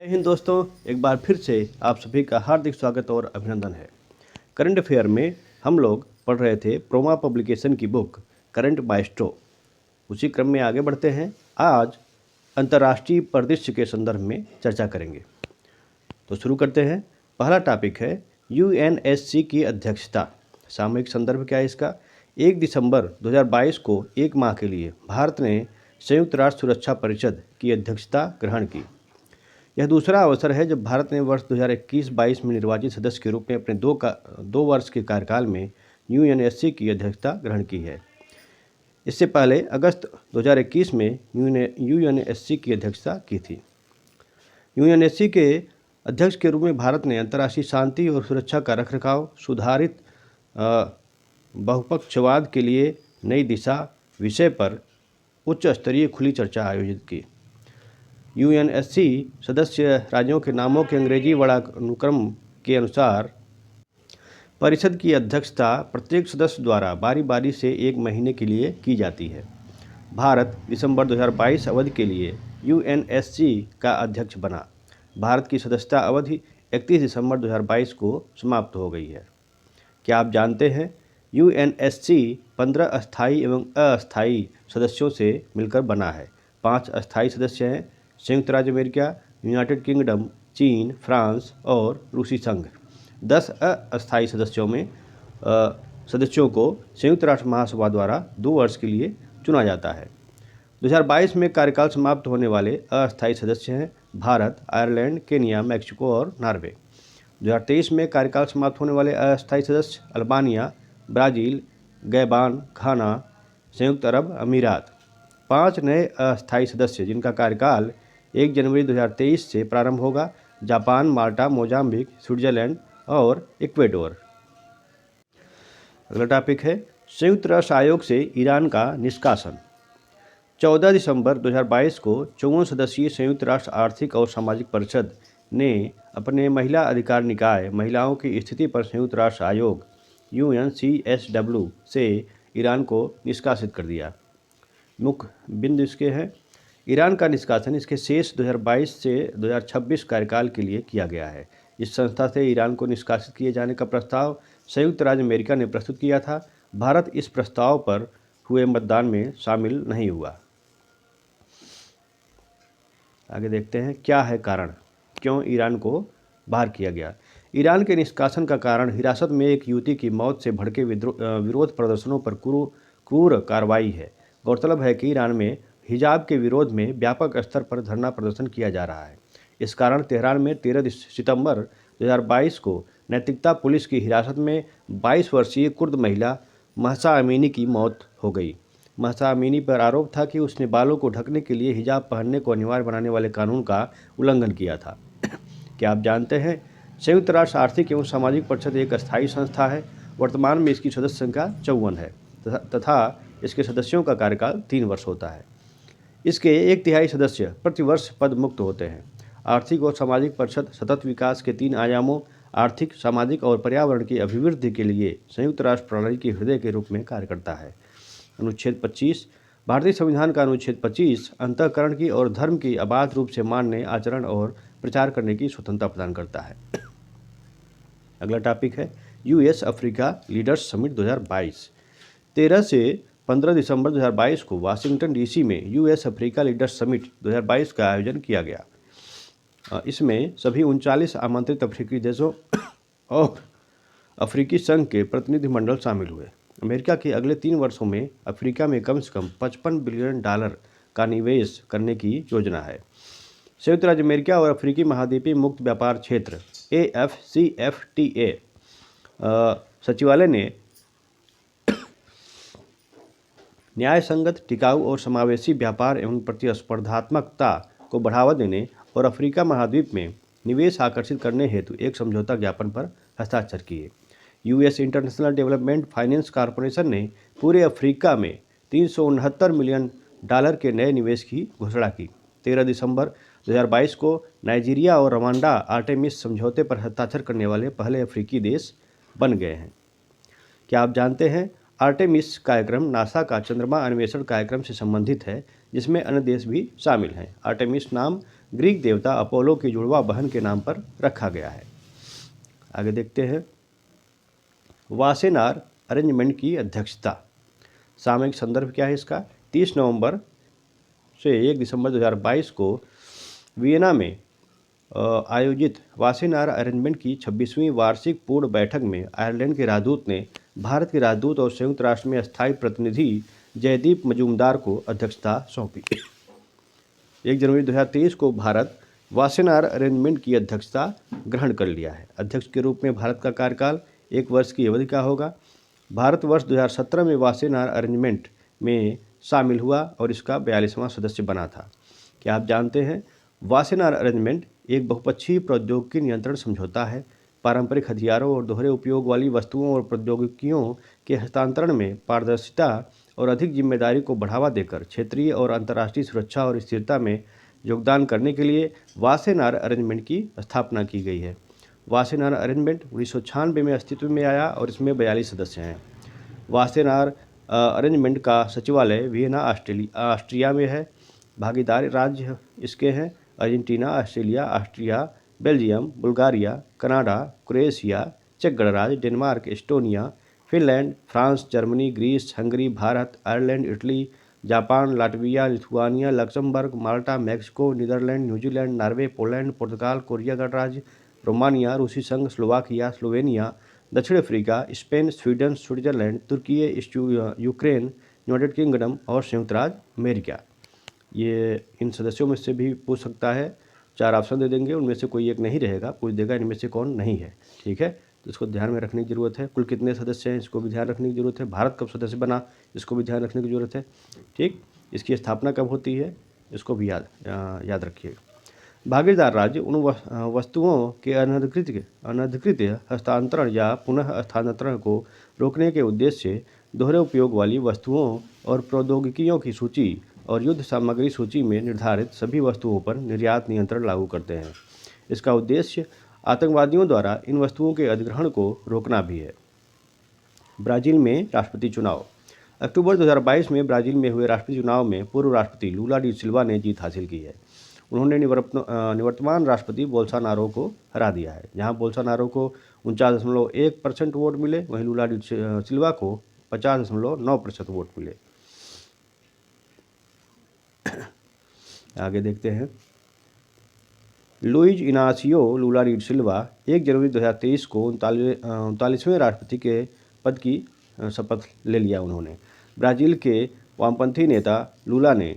जय हिंद दोस्तों, एक बार फिर से आप सभी का हार्दिक स्वागत और अभिनंदन है। करंट अफेयर में हम लोग पढ़ रहे थे प्रोमा पब्लिकेशन की बुक करंट माइस्ट्रो। उसी क्रम में आगे बढ़ते हैं। आज अंतर्राष्ट्रीय परिदृश्य के संदर्भ में चर्चा करेंगे। तो शुरू करते हैं। पहला टॉपिक है यूएनएससी की अध्यक्षता। सामयिक संदर्भ क्या है इसका? 1 दिसंबर 2022 को एक माह के लिए भारत ने संयुक्त राष्ट्र सुरक्षा परिषद की अध्यक्षता ग्रहण की। यह दूसरा अवसर है जब भारत ने वर्ष 2021-22 में निर्वाचित सदस्य के रूप में अपने दो वर्ष के कार्यकाल में यूएनएससी की अध्यक्षता ग्रहण की है। इससे पहले अगस्त 2021 में यूएनएससी की अध्यक्षता की थी। यूएनएससी के अध्यक्ष के रूप में भारत ने अंतर्राष्ट्रीय शांति और सुरक्षा का रखरखाव, सुधारित बहुपक्षवाद के लिए नई दिशा विषय पर उच्च स्तरीय खुली चर्चा आयोजित की। यूएनएससी सदस्य राज्यों के नामों के अंग्रेजी वर्णानुक्रम के अनुसार परिषद की अध्यक्षता प्रत्येक सदस्य द्वारा बारी बारी से एक महीने के लिए की जाती है। भारत दिसंबर 2022 अवधि के लिए यूएनएससी का अध्यक्ष बना। भारत की सदस्यता अवधि 31 दिसंबर 2022 को समाप्त हो गई है। क्या आप जानते हैं यूएनएससी 15 अस्थायी एवं अस्थायी सदस्यों से मिलकर बना है। 5 अस्थायी सदस्य हैं: संयुक्त राज्य अमेरिका, यूनाइटेड किंगडम, चीन, फ्रांस और रूसी संघ। 10 अस्थायी सदस्यों को संयुक्त राष्ट्र महासभा द्वारा 2 वर्ष के लिए चुना जाता है। 2022 में कार्यकाल समाप्त होने वाले अस्थायी सदस्य हैं भारत, आयरलैंड, केन्या, मैक्सिको और नॉर्वे। 2023 में कार्यकाल समाप्त होने वाले अस्थायी सदस्य अल्बानिया, ब्राज़ील, गैबान, घाना, संयुक्त अरब अमीरात। 5 नए अस्थायी सदस्य जिनका कार्यकाल 1 जनवरी 2023 से प्रारंभ होगा: जापान, माल्टा, मोजाम्बिक, स्विट्जरलैंड और इक्वेडोर। अगला टॉपिक है संयुक्त राष्ट्र आयोग से ईरान का निष्कासन। 14 दिसंबर 2022 को 54 सदस्यीय संयुक्त राष्ट्र आर्थिक और सामाजिक परिषद ने अपने महिला अधिकार निकाय महिलाओं की स्थिति पर संयुक्त राष्ट्र आयोग UNCSW से ईरान को निष्कासित कर दिया। मुख्य बिंदु इसके हैं: ईरान का निष्कासन इसके शेष 2022 से 2026 कार्यकाल के लिए किया गया है। इस संस्था से ईरान को निष्कासित किए जाने का प्रस्ताव संयुक्त राज्य अमेरिका ने प्रस्तुत किया था। भारत इस प्रस्ताव पर हुए मतदान में शामिल नहीं हुआ। आगे देखते हैं क्या है कारण, क्यों ईरान को बाहर किया गया। ईरान के निष्कासन का कारण हिरासत में एक युवती की मौत से भड़के विरोध प्रदर्शनों पर क्रूर कार्रवाई है। गौरतलब है कि ईरान में हिजाब के विरोध में व्यापक स्तर पर धरना प्रदर्शन किया जा रहा है। इस कारण तेहरान में 13 सितंबर 2022 को नैतिकता पुलिस की हिरासत में 22 वर्षीय कुर्द महिला महसा अमीनी की मौत हो गई। महसा अमीनी पर आरोप था कि उसने बालों को ढकने के लिए हिजाब पहनने को अनिवार्य बनाने वाले कानून का उल्लंघन किया था। क्या आप जानते हैं संयुक्त राष्ट्र आर्थिक एवं सामाजिक परिषद एक अस्थायी संस्था है। वर्तमान में इसकी सदस्य संख्या 54 है तथा इसके सदस्यों का कार्यकाल 3 वर्ष होता है। इसके 1/3 सदस्य प्रतिवर्ष पद मुक्त होते हैं। आर्थिक और सामाजिक परिषद सतत विकास के 3 आयामों आर्थिक, सामाजिक और पर्यावरण की अभिवृद्धि के लिए संयुक्त राष्ट्र प्रणाली के हृदय के रूप में कार्य करता है। अनुच्छेद 25 भारतीय संविधान का अनुच्छेद 25 अंतःकरण की और धर्म की अबाध रूप से मानने, आचरण और प्रचार करने की स्वतंत्रता प्रदान करता है। अगला टॉपिक है यूएस अफ्रीका लीडर्स समिट 2022। 13 से 15 दिसंबर 2022 को वाशिंगटन डीसी में यूएस अफ्रीका लीडर्स समिट 2022 का आयोजन किया गया। इसमें सभी 39 आमंत्रित अफ्रीकी देशों और अफ्रीकी संघ के प्रतिनिधिमंडल शामिल हुए। अमेरिका के अगले 3 वर्षों में अफ्रीका में कम से कम $55 बिलियन का निवेश करने की योजना है। संयुक्त राज्य अमेरिका और अफ्रीकी महाद्वीपीय मुक्त व्यापार क्षेत्र AFCFTA सचिवालय ने न्याय संगत, टिकाऊ और समावेशी व्यापार एवं प्रतिस्पर्धात्मकता को बढ़ावा देने और अफ्रीका महाद्वीप में निवेश आकर्षित करने हेतु एक समझौता ज्ञापन पर हस्ताक्षर किए। US international development finance corporation ने पूरे अफ्रीका में $369 मिलियन के नए निवेश की घोषणा की। 13 दिसंबर 2022 को नाइजीरिया और रवांडा आर्टेमिस समझौते पर हस्ताक्षर करने वाले पहले अफ्रीकी देश बन गए हैं। क्या आप जानते हैं आर्टेमिस कार्यक्रम नासा का चंद्रमा अन्वेषण कार्यक्रम से संबंधित है, जिसमें अन्य देश भी शामिल हैं। आर्टेमिस नाम ग्रीक देवता अपोलो की जुड़वा बहन के नाम पर रखा गया है। आगे देखते हैं। वासेनार अरेंजमेंट की अध्यक्षता। सामयिक संदर्भ क्या है इसका? 30 नवंबर से 1 दिसंबर 2022 को वियना में आयोजित वासेनार अरेंजमेंट की 26वीं वार्षिक पूर्ण बैठक में आयरलैंड के राजदूत ने भारत के राजदूत और संयुक्त राष्ट्र में स्थायी प्रतिनिधि जयदीप मजूमदार को अध्यक्षता सौंपी। 1 जनवरी 2023 को भारत वासेनार अरेंजमेंट की अध्यक्षता ग्रहण कर लिया है। अध्यक्ष के रूप में भारत का कार्यकाल 1 वर्ष की अवधि का होगा। भारत वर्ष 2017 में वासेनार अरेंजमेंट में शामिल हुआ और इसका 42वां सदस्य बना था। क्या आप जानते हैं? वासेनार अरेंजमेंट एक बहुपक्षीय प्रौद्योगिकी नियंत्रण समझौता है। पारंपरिक हथियारों और दोहरे उपयोग वाली वस्तुओं और प्रौद्योगिकियों के हस्तांतरण में पारदर्शिता और अधिक जिम्मेदारी को बढ़ावा देकर क्षेत्रीय और अंतर्राष्ट्रीय सुरक्षा और स्थिरता में योगदान करने के लिए वासेनार अरेंजमेंट की स्थापना की गई है। वासेनार अरेंजमेंट 1996 में अस्तित्व में आया और इसमें 42 सदस्य हैं। वासेनार अरेंजमेंट का सचिवालय वियना ऑस्ट्रिया में है। भागीदार राज्य इसके हैं Argentina, Australia, Austria, Belgium, Bulgaria, Canada, Croatia, चेक गणराज्य, Denmark, Estonia, Finland, France, Germany, Greece, Hungary, Bharat, Ireland, Italy, Japan, Latvia, Lithuania, Luxembourg, Malta, Mexico, Netherland, New Zealand, Norway, Poland, पुर्तगाल, कोरिया गणराज्य, रोमानिया, रूसी संघ, स्लोवाकिया, स्लोवेनिया, दक्षिण अफ्रीका, स्पेन, स्वीडन, स्विट्जरलैंड, तुर्की, यूक्रेन, यूनाइटेड किंगडम और संयुक्त राज्य अमेरिका। ये इन सदस्यों में से भी पूछ सकता है। 4 ऑप्शन दे देंगे, उनमें से कोई एक नहीं रहेगा, पूछ देगा इनमें से कौन नहीं है। ठीक है, तो इसको ध्यान में रखने की ज़रूरत है। कुल कितने सदस्य हैं इसको भी ध्यान रखने की ज़रूरत है। भारत कब सदस्य बना इसको भी ध्यान रखने की ज़रूरत है। ठीक, इसकी स्थापना कब होती है इसको भी याद रखिएगा। भागीदार राज्य उन वस्तुओं के अनधिकृत हस्तांतरण या पुनः हस्तांतरण को रोकने के उद्देश्य से दोहरे उपयोग वाली वस्तुओं और प्रौद्योगिकियों की सूची और युद्ध सामग्री सूची में निर्धारित सभी वस्तुओं पर निर्यात नियंत्रण लागू करते हैं। इसका उद्देश्य आतंकवादियों द्वारा इन वस्तुओं के अधिग्रहण को रोकना भी है। ब्राज़ील में राष्ट्रपति चुनाव। अक्टूबर 2022 में ब्राज़ील में हुए राष्ट्रपति चुनाव में पूर्व राष्ट्रपति लूला डी सिल्वा ने जीत हासिल की है। उन्होंने निवर्तमान राष्ट्रपति बोल्सोनारो को हरा दिया है। जहां बोल्सोनारो को 49.1% वोट मिले, वहीं लूला डी सिल्वा को 50.9% वोट मिले। आगे देखते हैं। लुइज इनासियो लूला डी सिल्वा 1 जनवरी 2023 को 39वें राष्ट्रपति के पद की शपथ ले लिया। उन्होंने ब्राज़ील के वामपंथी नेता लूला ने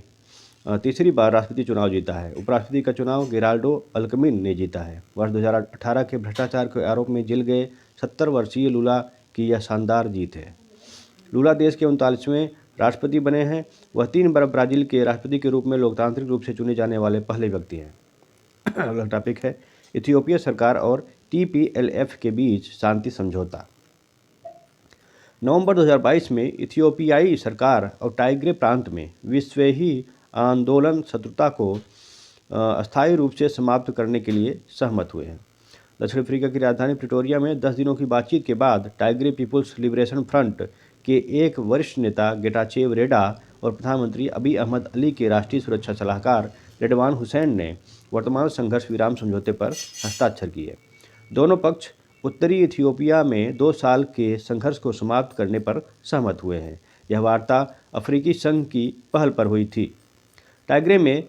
तीसरी बार राष्ट्रपति चुनाव जीता है। उपराष्ट्रपति का चुनाव गेराल्डो अल्कमिन ने जीता है। वर्ष 2018 के भ्रष्टाचार के आरोप में जेल गए 70 वर्षीय लूला की यह शानदार जीत है। लूला देश के 39वें राष्ट्रपति बने हैं। वह 3 बार ब्राज़ील के राष्ट्रपति के रूप में लोकतांत्रिक रूप से चुने जाने वाले पहले व्यक्ति हैं। अगला टॉपिक है इथियोपिया सरकार और TPLF के बीच शांति समझौता। नवंबर 2022 में इथियोपियाई सरकार और टाइग्रे प्रांत में विश्वव्यापी आंदोलन शत्रुता को अस्थायी रूप से समाप्त करने के लिए सहमत हुए हैं। दक्षिण अफ्रीका की राजधानी प्रिटोरिया में 10 दिनों की बातचीत के बाद टाइग्रे पीपुल्स लिबरेशन फ्रंट के एक वरिष्ठ नेता गेटाचेव रेडा और प्रधानमंत्री अबी अहमद अली के राष्ट्रीय सुरक्षा सलाहकार रेडवान हुसैन ने वर्तमान संघर्ष विराम समझौते पर हस्ताक्षर किए। दोनों पक्ष उत्तरी इथियोपिया में 2 साल के संघर्ष को समाप्त करने पर सहमत हुए हैं। यह वार्ता अफ्रीकी संघ की पहल पर हुई थी। टाइग्रे में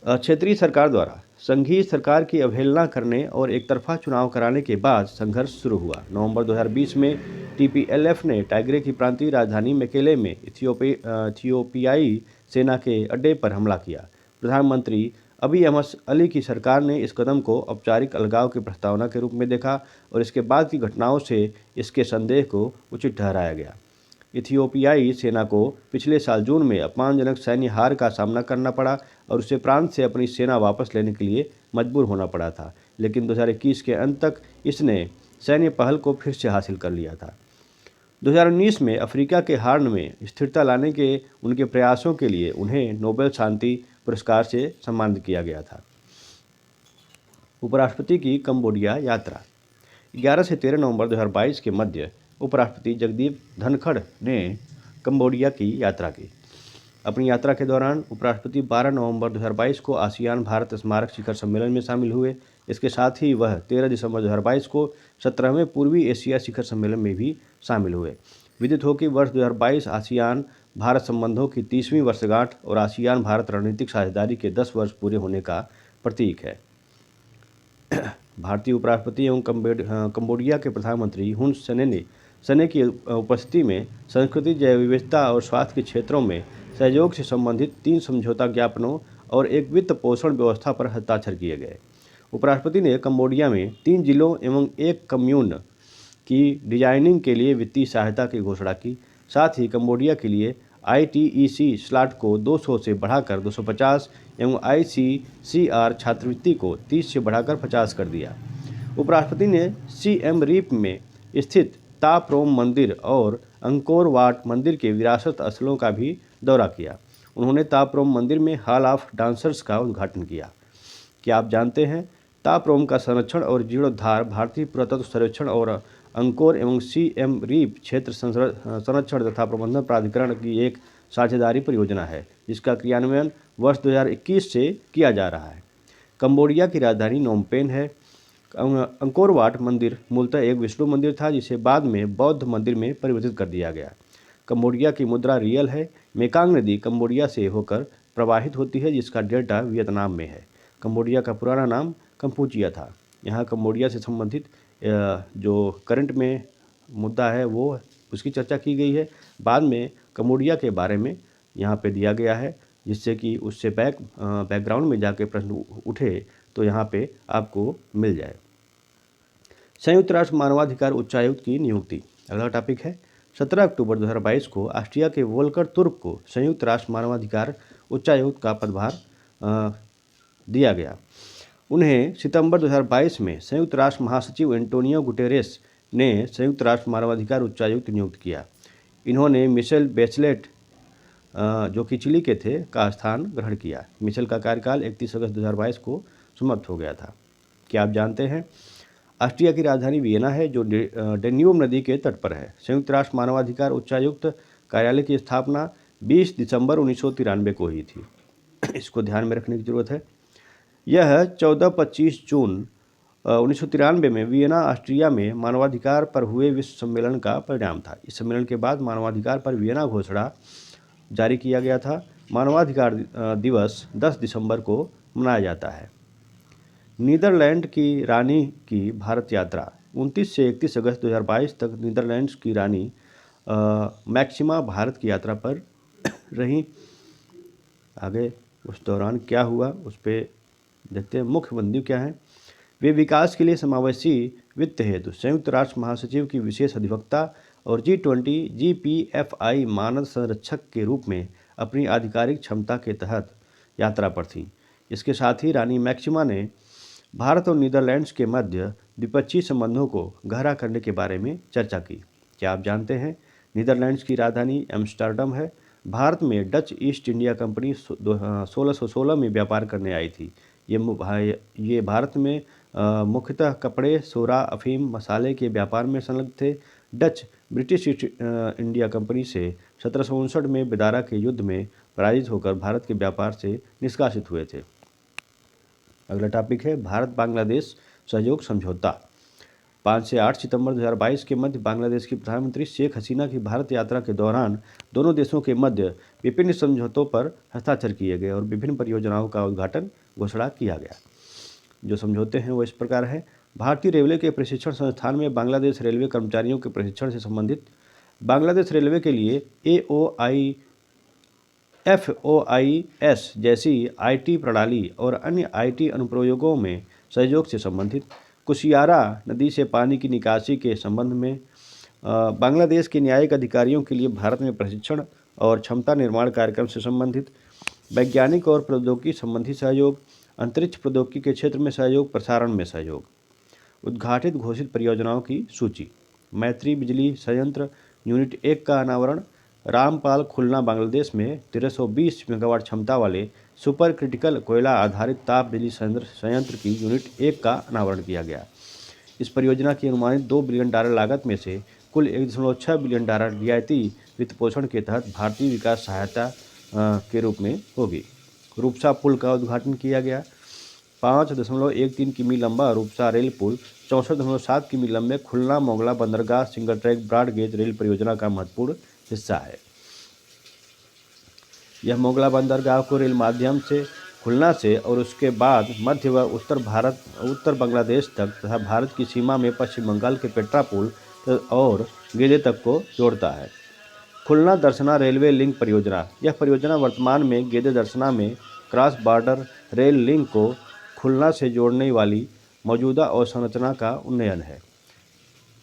क्षेत्रीय सरकार द्वारा संघीय सरकार की अवहेलना करने और एक तरफा चुनाव कराने के बाद संघर्ष शुरू हुआ। नवंबर 2020 में TPLF ने टाइग्रे की प्रांतीय राजधानी मेकेले में इथियोपियाई सेना के अड्डे पर हमला किया। प्रधानमंत्री अबी अहमद अली की सरकार ने इस कदम को औपचारिक अलगाव की प्रस्तावना के रूप में देखा और इसके बाद की घटनाओं से इसके संदेह को उचित ठहराया गया। इथियोपियाई सेना को पिछले साल जून में अपमानजनक सैन्य हार का सामना करना पड़ा और उसे प्रांत से अपनी सेना वापस लेने के लिए मजबूर होना पड़ा था, लेकिन 2021 के अंत तक इसने सैन्य पहल को फिर से हासिल कर लिया था। 2019 में अफ्रीका के हार्न में स्थिरता लाने के उनके प्रयासों के लिए उन्हें नोबेल शांति पुरस्कार से सम्मानित किया गया था। उपराष्ट्रपति की कंबोडिया यात्रा। 11 से 13 नवंबर 2022 के मध्य उपराष्ट्रपति जगदीप धनखड़ ने कंबोडिया की यात्रा की। अपनी यात्रा के दौरान उपराष्ट्रपति 12 नवंबर 2022 को आसियान भारत स्मारक शिखर सम्मेलन में शामिल हुए। इसके साथ ही वह 13 दिसंबर 2022 को 17वें पूर्वी एशिया शिखर सम्मेलन में भी शामिल हुए। विदित हो कि वर्ष 2022 आसियान भारत संबंधों की 30वीं वर्षगांठ और आसियान भारत रणनीतिक साझेदारी के 10 वर्ष पूरे होने का प्रतीक है। भारतीय उपराष्ट्रपति एवं कंबोडिया के प्रधानमंत्री हुन सेने की उपस्थिति में संस्कृति, जैव विविधता और स्वास्थ्य के क्षेत्रों में सहयोग से संबंधित 3 समझौता ज्ञापनों और एक वित्त पोषण व्यवस्था पर हस्ताक्षर किए गए। उपराष्ट्रपति ने कंबोडिया में 3 जिलों एवं एक कम्यून की डिजाइनिंग के लिए वित्तीय सहायता की घोषणा की। साथ ही कंबोडिया के लिए ITEC स्लॉट को 200 से बढ़ाकर 250 एवं ICCR छात्रवृत्ति को 30 से बढ़ाकर 50 कर दिया। उपराष्ट्रपति ने सिएम रीप में स्थित ताप्रोम मंदिर और अंकोर वाट मंदिर के विरासत स्थलों का भी दौरा किया। उन्होंने ताप्रोम मंदिर में हॉल ऑफ डांसर्स का उद्घाटन किया। क्या आप जानते हैं, ताप्रोम का संरक्षण और जीर्णोद्धार भारतीय पुरातत्व सर्वेक्षण और अंकोर एवं सिएम रीप क्षेत्र संरक्षण तथा प्रबंधन प्राधिकरण की एक साझेदारी परियोजना है, जिसका क्रियान्वयन वर्ष 2021 से किया जा रहा है। कंबोडिया की राजधानी नोम पेन है। अंकोर वाट मंदिर मूलतः एक विष्णु मंदिर था, जिसे बाद में बौद्ध मंदिर में परिवर्तित कर दिया गया। कंबोडिया की मुद्रा रियल है। मेकांग नदी कंबोडिया से होकर प्रवाहित होती है, जिसका डेल्टा वियतनाम में है। कंबोडिया का पुराना नाम कंपूचिया था। यहाँ कंबोडिया से संबंधित जो करंट में मुद्दा है वो उसकी चर्चा की गई है। बाद में कंबोडिया के बारे में यहाँ पे दिया गया है, जिससे कि उससे बैकग्राउंड में जाके प्रश्न उठे तो यहाँ पे आपको मिल जाए। संयुक्त राष्ट्र मानवाधिकार उच्चायुक्त की नियुक्ति। अगला टॉपिक है 17 अक्टूबर 2022 को ऑस्ट्रिया के वोल्कर तुर्क को संयुक्त राष्ट्र मानवाधिकार उच्चायुक्त का पदभार दिया गया। उन्हें सितंबर 2022 में संयुक्त राष्ट्र महासचिव एंटोनियो गुटेरेस ने संयुक्त राष्ट्र मानवाधिकार उच्चायुक्त नियुक्त किया। इन्होंने मिशेल बेचलेट जो कि चिली के थे का स्थान ग्रहण किया। मिशेल का कार्यकाल 31 अगस्त 2022 को समाप्त हो गया था। क्या आप जानते हैं, ऑस्ट्रिया की राजधानी वियना है, जो डेन्यूब नदी के तट पर है। संयुक्त राष्ट्र मानवाधिकार उच्चायुक्त कार्यालय की स्थापना 20 दिसंबर 1993 को हुई थी। इसको ध्यान में रखने की जरूरत है। यह 14-25 जून 1993 में वियना ऑस्ट्रिया में मानवाधिकार पर हुए विश्व सम्मेलन का परिणाम था। इस सम्मेलन के बाद मानवाधिकार पर वियना घोषणा जारी किया गया था। मानवाधिकार दिवस 10 दिसंबर को मनाया जाता है। नीदरलैंड की रानी की भारत यात्रा। 29 से 31 अगस्त 2022 तक नीदरलैंड्स की रानी मैक्सिमा भारत की यात्रा पर रहीं। आगे उस दौरान क्या हुआ उस पर देखते हैं। मुख्य बिंदु क्या है, वे विकास के लिए समावेशी वित्त हेतु संयुक्त राष्ट्र महासचिव की विशेष अधिवक्ता और G20 GPFI मानद संरक्षक के रूप में अपनी आधिकारिक क्षमता के तहत यात्रा पर थीं। इसके साथ ही रानी मैक्सिमा ने भारत और नीदरलैंड्स के मध्य द्विपक्षीय संबंधों को गहरा करने के बारे में चर्चा की। क्या आप जानते हैं, नीदरलैंड्स की राजधानी एम्स्टर्डम है। भारत में डच ईस्ट इंडिया कंपनी 1616 में व्यापार करने आई थी। ये भारत में मुख्यतः कपड़े, सोरा, अफीम, मसाले के व्यापार में संलग्न थे। Dutch British east India company से 1759 में बेदारा के युद्ध में पराजित होकर भारत के व्यापार से निष्कासित हुए थे। अगला टॉपिक है भारत बांग्लादेश सहयोग समझौता। 5 से 8 सितंबर 2022 के मध्य बांग्लादेश की प्रधानमंत्री शेख हसीना की भारत यात्रा के दौरान दोनों देशों के मध्य विभिन्न समझौतों पर हस्ताक्षर किए गए और विभिन्न परियोजनाओं का उद्घाटन घोषणा किया गया। जो समझौते हैं वो इस प्रकार है। भारतीय रेलवे के प्रशिक्षण संस्थान में बांग्लादेश रेलवे कर्मचारियों के प्रशिक्षण से संबंधित बांग्लादेश रेलवे के लिए FOIS जैसी IT प्रणाली और अन्य IT अनुप्रयोगों में सहयोग से संबंधित कुशियारा नदी से पानी की निकासी के संबंध में बांग्लादेश के न्यायिक अधिकारियों के लिए भारत में प्रशिक्षण और क्षमता निर्माण कार्यक्रम से संबंधित वैज्ञानिक और प्रौद्योगिकी संबंधी सहयोग, अंतरिक्ष प्रौद्योगिकी के क्षेत्र में सहयोग, प्रसारण में सहयोग। उद्घाटित घोषित परियोजनाओं की सूची। मैत्री बिजली संयंत्र यूनिट 1 का अनावरण। रामपाल खुलना बांग्लादेश में 1320 मेगावाट क्षमता वाले सुपर क्रिटिकल कोयला आधारित ताप बिजली संयंत्र की यूनिट 1 का अनावरण किया गया। इस परियोजना की अनुमानित $2 बिलियन लागत में से कुल $1.6 बिलियन रियायती वित्त पोषण के तहत भारतीय विकास सहायता के रूप में होगी। रूपसा पुल का उद्घाटन किया गया। 5.13 किमी लंबा रूपसा रेल पुल 64.7 किमी लंबे खुलना मोगला बंदरगाह single track broad gauge rail परियोजना का महत्वपूर्ण हिस्सा है। यह मोगला बंदरगाह को रेल माध्यम से खुलना से और उसके बाद मध्य व उत्तर बांग्लादेश तक तथा भारत की सीमा में पश्चिम बंगाल के पेट्रापोल और गेदे तक को जोड़ता है। खुलना दर्शना रेलवे लिंक परियोजना। यह परियोजना वर्तमान में गेदे दर्शना में क्रॉस बॉर्डर रेल लिंक को खुलना से जोड़ने वाली मौजूदा अवसंरचना का उन्नयन है।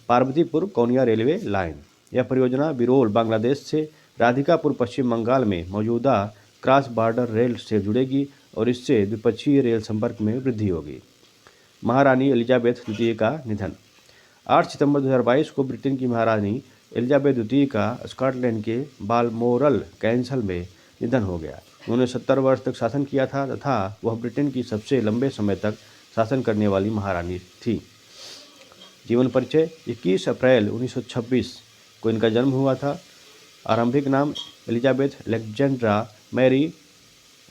Parbatipur Kaunia railway line. यह परियोजना बिरोल बांग्लादेश से राधिकापुर पश्चिम बंगाल में मौजूदा क्रॉस बॉर्डर रेल से जुड़ेगी और इससे द्विपक्षीय रेल संपर्क में वृद्धि होगी। महारानी एलिजाबेथ द्वितीय का निधन। 8 सितंबर 2022 को ब्रिटेन की महारानी एलिजाबेथ द्वितीय का स्कॉटलैंड के बालमोरल कैसल में निधन हो गया। उन्होंने 70 वर्ष तक शासन किया था तथा वह ब्रिटेन की सबसे लंबे समय तक शासन करने वाली महारानी थी। जीवन परिचय। 21 अप्रैल 1926 को इनका जन्म हुआ था। आरंभिक नाम एलिजाबेथ अलेक्जेंड्रा मैरी,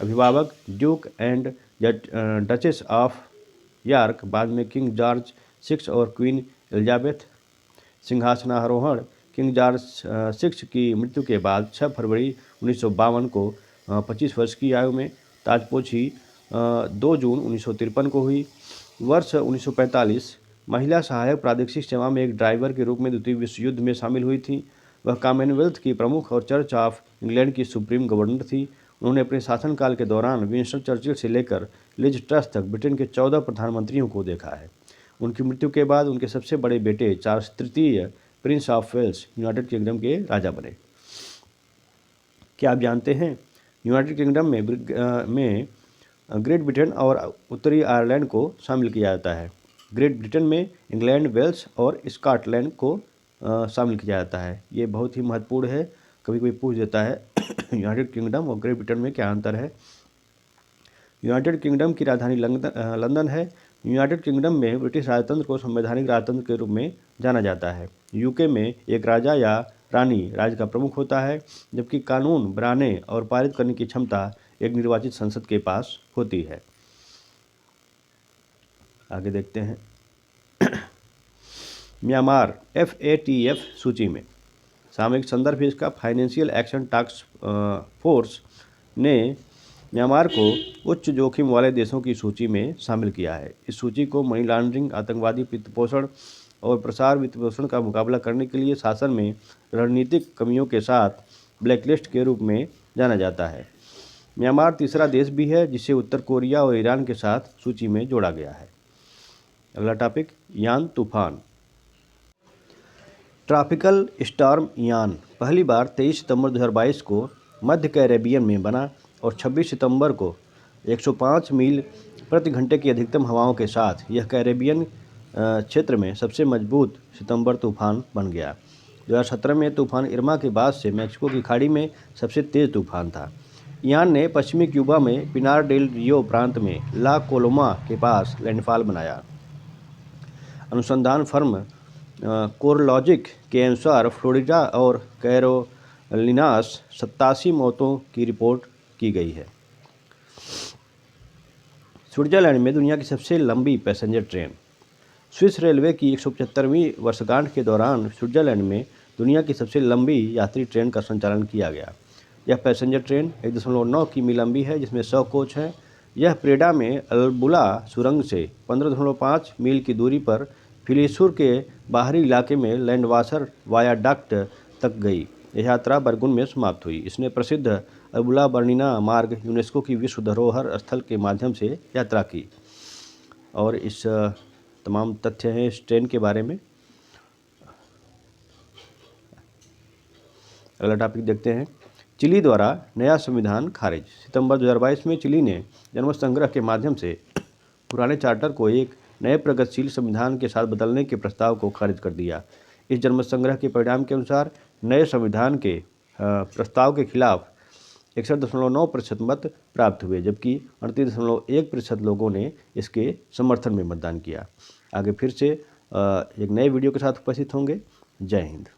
अभिभावक Duke and duchess of York, बाद में किंग जॉर्ज 6 और क्वीन एलिजाबेथ। सिंहासनारोहण। किंग जॉर्ज 6 की मृत्यु के बाद 6 फरवरी 1952 को 25 वर्ष की आयु में ताजपोशी 2 जून 1953 को हुई। वर्ष 1945 महिला सहायक प्रादेशिक सेवा में एक ड्राइवर के रूप में द्वितीय विश्व युद्ध में शामिल हुई थी। वह कॉमनवेल्थ की प्रमुख और चर्च ऑफ इंग्लैंड की सुप्रीम गवर्नर थी। उन्होंने अपने शासनकाल के दौरान विंस्टन चर्चिल से लेकर लिज ट्रस तक ब्रिटेन के 14 प्रधानमंत्रियों को देखा है। उनकी मृत्यु के बाद उनके सबसे बड़े बेटे चार्ल्स तृतीय Prince of Wales United Kingdom के राजा बने। क्या आप जानते हैं यूनाइटेड किंगडम में ग्रेट ब्रिटेन और उत्तरी आयरलैंड को शामिल किया जाता है। ग्रेट ब्रिटेन में इंग्लैंड, वेल्स और स्कॉटलैंड को शामिल किया जाता है। ये बहुत ही महत्वपूर्ण है, कभी कभी पूछ देता है यूनाइटेड किंगडम और ग्रेट ब्रिटेन में क्या अंतर है। यूनाइटेड किंगडम की राजधानी लंदन है। यूनाइटेड किंगडम में ब्रिटिश राजतंत्र को संवैधानिक राजतंत्र के रूप में जाना जाता है। यूके में एक राजा या रानी राज्य का प्रमुख होता है, जबकि कानून बनाने और पारित करने की क्षमता एक निर्वाचित संसद के पास होती है। आगे देखते हैं म्यांमार FATF सूची में। सामयिक संदर्भ इसका फाइनेंशियल एक्शन टास्क फोर्स ने म्यांमार को उच्च जोखिम वाले देशों की सूची में शामिल किया है। इस सूची को मनी लॉन्ड्रिंग, आतंकवादी वित्तपोषण और प्रसार वित्तपोषण का मुकाबला करने के लिए शासन में रणनीतिक कमियों के साथ ब्लैकलिस्ट के रूप में जाना जाता है। म्यांमार तीसरा देश भी है जिसे उत्तर कोरिया और ईरान के साथ सूची में जोड़ा गया है। अगला टॉपिक यान तूफान। ट्रॉपिकल स्टॉर्म यान पहली बार 23 सितंबर 2022 को मध्य कैरेबियन में बना और 26 सितंबर को 105 मील प्रति घंटे की अधिकतम हवाओं के साथ यह कैरेबियन क्षेत्र में सबसे मजबूत सितंबर तूफान बन गया। 2017 में तूफान इरमा के बाद से मैक्सिको की खाड़ी में सबसे तेज़ तूफान था। यान ने पश्चिमी क्यूबा में पिनार डेल रियो प्रांत में ला कोलोमा के पास लैंडफॉल बनाया। अनुसंधान फर्म कोरलॉजिक के अनुसार फ्लोरिडा और कैरोलिनास 87 मौतों की रिपोर्ट की गई है। स्विट्जरलैंड में दुनिया की सबसे लंबी पैसेंजर ट्रेन। स्विस रेलवे की 175वीं वर्षगांठ के दौरान स्विट्जरलैंड में दुनिया की सबसे लंबी यात्री ट्रेन का संचालन किया गया। यह पैसेंजर ट्रेन 1.9 किमी लंबी है, जिसमें 100 कोच हैं। यह प्रेडा में अल्बुला सुरंग से 15.5 मील की दूरी पर फिलिसुर के बाहरी इलाके में लैंडवासर वायाडक्ट तक गई। यह यात्रा बरगुन में समाप्त हुई। इसने प्रसिद्ध अल्बुला बर्निना मार्ग यूनेस्को की विश्व धरोहर स्थल के माध्यम से यात्रा की। और इस तमाम तथ्य हैं इस ट्रेन के बारे में। अगला टॉपिक देखते हैं चिली द्वारा नया संविधान खारिज। सितंबर 2022 में चिली ने जनमत संग्रह के माध्यम से पुराने चार्टर को एक नए प्रगतिशील संविधान के साथ बदलने के प्रस्ताव को खारिज कर दिया। इस जनमत संग्रह के परिणाम के अनुसार नए संविधान के प्रस्ताव के खिलाफ 61.9% मत प्राप्त हुए, जबकि 38.1% लोगों ने इसके समर्थन में मतदान किया। आगे फिर से एक नए वीडियो के साथ उपस्थित होंगे। जय हिंद।